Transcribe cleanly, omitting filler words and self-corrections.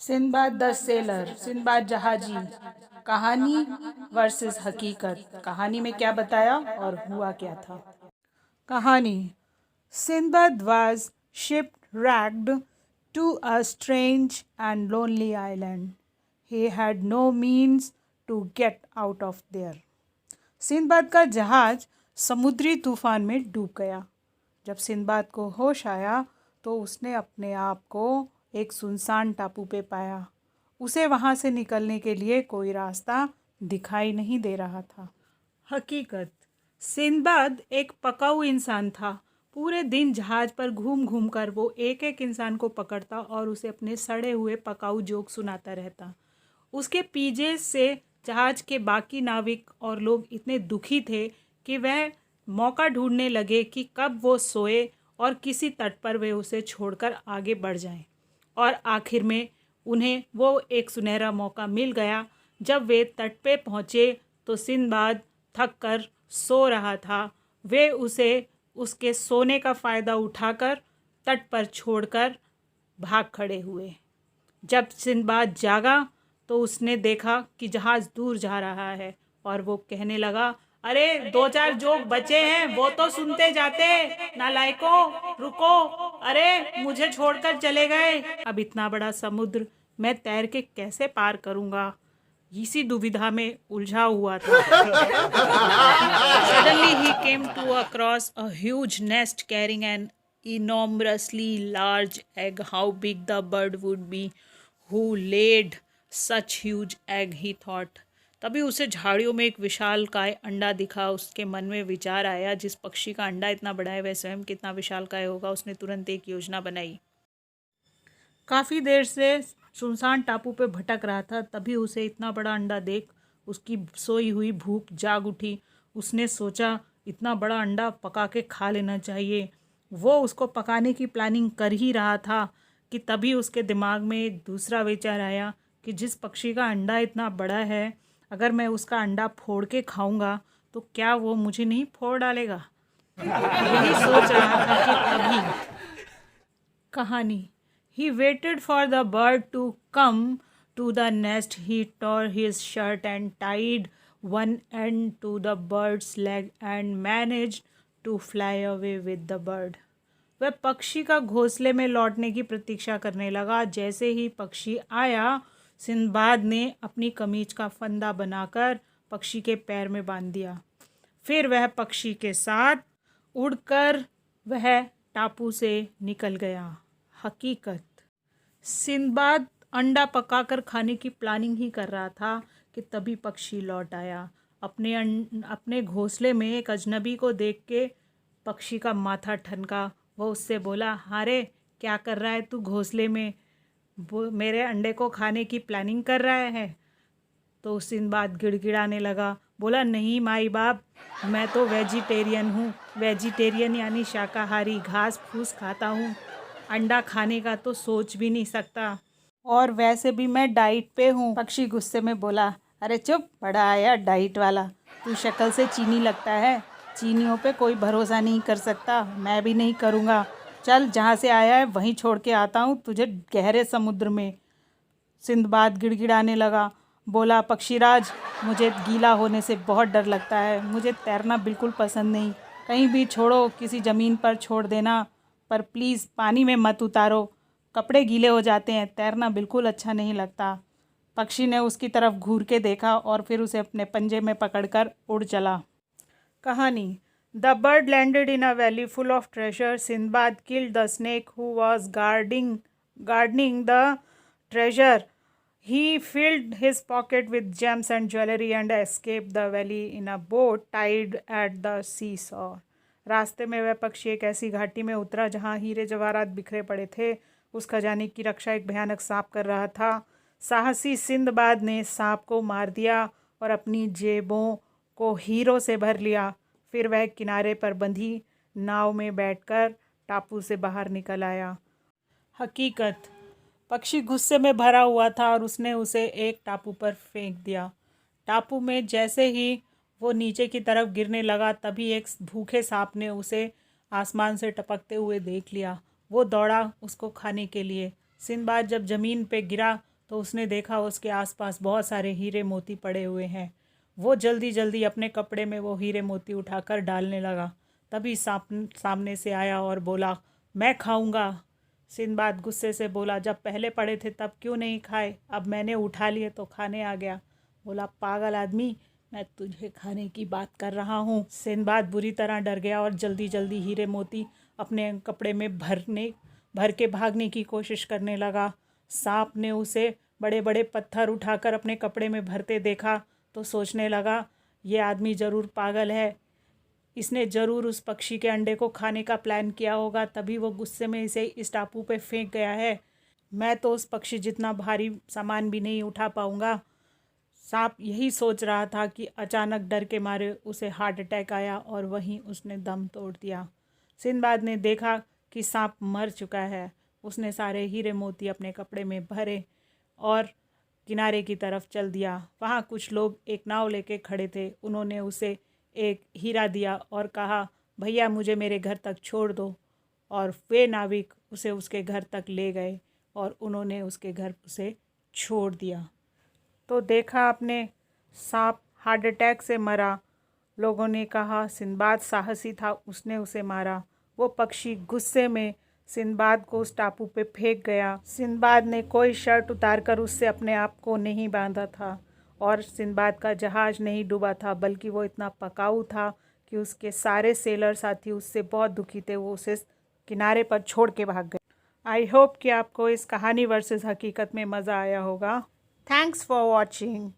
Sinbad the sailor, Sinbad जहाजी। कहानी versus हकीकत। कहानी में क्या बताया और हुआ क्या था। कहानी। Sinbad was shipwrecked to a strange and lonely island. He had no means to get out of there. Sinbad का जहाज समुद्री तूफान में डूब गया। जब सिंदबाद को होश आया तो उसने अपने आप को एक सुनसान टापू पे पाया। उसे वहाँ से निकलने के लिए कोई रास्ता दिखाई नहीं दे रहा था। हकीकत। सिंदबाद एक पकाऊ इंसान था। पूरे दिन जहाज पर घूम घूम कर वो एक एक इंसान को पकड़ता और उसे अपने सड़े हुए पकाऊ जोक सुनाता रहता। उसके पीछे से जहाज के बाकी नाविक और लोग इतने दुखी थे कि वह मौका ढूंढने लगे कि कब वो सोए और किसी तट पर वे उसे छोड़कर आगे बढ़ जाएं। और आखिर में उन्हें वो एक सुनहरा मौका मिल गया। जब वे तट पे पहुँचे तो सिंदबाद थक कर सो रहा था। वे उसे उसके सोने का फ़ायदा उठाकर तट पर छोड़कर भाग खड़े हुए। जब सिंदबाद जागा तो उसने देखा कि जहाज़ दूर जा रहा है और वो कहने लगा, अरे 2-4 जोक बचे हैं, वो तो सुनते जाते, नालायकों रुको, अरे मुझे छोड़कर चले गए। अब इतना बड़ा समुद्र मैं तैर के कैसे पार करूँगा, इसी दुविधा में उलझा हुआ था। Suddenly he came to across a huge nest carrying an enormously large egg. How big the bird would be who laid such huge egg, he thought. तभी उसे झाड़ियों में एक विशालकाय अंडा दिखा। उसके मन में विचार आया, जिस पक्षी का अंडा इतना बड़ा है वह स्वयं कितना विशालकाय होगा। उसने तुरंत एक योजना बनाई। काफ़ी देर से सुनसान टापू पे भटक रहा था, तभी उसे इतना बड़ा अंडा देख उसकी सोई हुई भूख जाग उठी। उसने सोचा, इतना बड़ा अंडा पका के खा लेना चाहिए। वो उसको पकाने की प्लानिंग कर ही रहा था कि तभी उसके दिमाग में एक दूसरा विचार आया कि जिस पक्षी का अंडा इतना बड़ा है, अगर मैं उसका अंडा फोड़ के खाऊंगा तो क्या वो मुझे नहीं फोड़ डालेगा। यही सोच रहा था कि तभी कहानी। He waited for the bird to come to the nest. He tore his shirt and tied one end to the bird's leg and managed to fly away with the bird. वह पक्षी का घोंसले में लौटने की प्रतीक्षा करने लगा। जैसे ही पक्षी आया, सिंदबाद ने अपनी कमीज का फंदा बनाकर पक्षी के पैर में बांध दिया। फिर वह पक्षी के साथ उड़कर वह टापू से निकल गया। हकीकत। सिंदबाद अंडा पकाकर खाने की प्लानिंग ही कर रहा था कि तभी पक्षी लौट आया। अपने घोंसले में एक अजनबी को देख के पक्षी का माथा ठनका। वो उससे बोला, हारे क्या कर रहा है तू घोंसले में, मेरे अंडे को खाने की प्लानिंग कर रहा है। तो सिंदबाद गिड़गिड़ाने लगा, बोला, नहीं माई बाप, मैं तो वेजिटेरियन हूँ। वेजिटेरियन यानी शाकाहारी, घास फूस खाता हूँ, अंडा खाने का तो सोच भी नहीं सकता, और वैसे भी मैं डाइट पे हूँ। पक्षी गुस्से में बोला, अरे चुप, बड़ा आया डाइट वाला, तू शक्ल से चीनी लगता है, चीनियों पे कोई भरोसा नहीं कर सकता, मैं भी नहीं करूँगा। चल, जहाँ से आया है वहीं छोड़ के आता हूँ तुझे गहरे समुद्र में। सिंदबाद गिड़गिड़ाने लगा, बोला, पक्षीराज, मुझे गीला होने से बहुत डर लगता है, मुझे तैरना बिल्कुल पसंद नहीं, कहीं भी छोड़ो, किसी ज़मीन पर छोड़ देना, पर प्लीज़ पानी में मत उतारो, कपड़े गीले हो जाते हैं, तैरना बिल्कुल अच्छा नहीं लगता। पक्षी ने उसकी तरफ घूर के देखा और फिर उसे अपने पंजे में पकड़कर उड़ चला। कहानी। The bird landed in a valley full of treasure. Sinbad killed the snake who was gardening the treasure. He filled his pocket with gems and jewelry and escaped the valley in a boat tied at the seesaw. रास्ते में वह पक्षी एक ऐसी घाटी में उतरा जहाँ हीरे जवाहरात बिखरे पड़े थे। उस खजाने की रक्षा एक भयानक सांप कर रहा था। साहसी सिंदबाद ने सांप को मार दिया और अपनी जेबों को हीरों से भर लिया। फिर वह किनारे पर बंधी नाव में बैठकर टापू से बाहर निकल आया। हकीकत। पक्षी गुस्से में भरा हुआ था और उसने उसे एक टापू पर फेंक दिया। टापू में जैसे ही वो नीचे की तरफ गिरने लगा, तभी एक भूखे सांप ने उसे आसमान से टपकते हुए देख लिया। वो दौड़ा उसको खाने के लिए। सिंदबाद जब ज़मीन पे गिरा तो उसने देखा उसके आसपास बहुत सारे हीरे मोती पड़े हुए हैं। वो जल्दी जल्दी अपने कपड़े में वो हीरे मोती उठाकर डालने लगा। तभी सामने से आया और बोला, मैं खाऊंगा। सिंदबाद गुस्से से बोला, जब पहले पड़े थे तब क्यों नहीं खाए? अब मैंने उठा लिए तो खाने आ गया। बोला, पागल आदमी, मैं तुझे खाने की बात कर रहा हूँ। सिंदबाद बुरी तरह डर गया और जल्दी जल्दी हीरे मोती अपने कपड़े में भर के भागने की कोशिश करने लगा। सांप ने उसे बड़े बड़े पत्थर उठाकर अपने कपड़े में भरते देखा तो सोचने लगा, ये आदमी ज़रूर पागल है, इसने ज़रूर उस पक्षी के अंडे को खाने का प्लान किया होगा, तभी वो गुस्से में इसे इस टापू पे फेंक गया है। मैं तो उस पक्षी जितना भारी सामान भी नहीं उठा पाऊंगा। सांप यही सोच रहा था कि अचानक डर के मारे उसे हार्ट अटैक आया और वहीं उसने दम तोड़ दिया। सिंदबाद ने देखा कि सांप मर चुका है। उसने सारे हीरे मोती अपने कपड़े में भरे और किनारे की तरफ चल दिया। वहाँ कुछ लोग एक नाव लेके खड़े थे। उन्होंने उसे एक हीरा दिया और कहा, भैया मुझे मेरे घर तक छोड़ दो। और वे नाविक उसे उसके घर तक ले गए और उन्होंने उसके घर उसे छोड़ दिया। तो देखा आपने, सांप हार्ट अटैक से मरा। लोगों ने कहा सिंदबाद साहसी था, उसने उसे मारा। वो पक्षी गुस्से में सिंदबाद को उस टापू पे फेंक गया। सिंदबाद ने कोई शर्ट उतारकर उससे अपने आप को नहीं बांधा था और सिंदबाद का जहाज नहीं डूबा था, बल्कि वो इतना पकाऊ था कि उसके सारे सेलर साथी उससे बहुत दुखी थे। वो उसे किनारे पर छोड़ के भाग गए। आई होप कि आपको इस कहानी वर्सेस हकीकत में मज़ा आया होगा। Thanks for watching.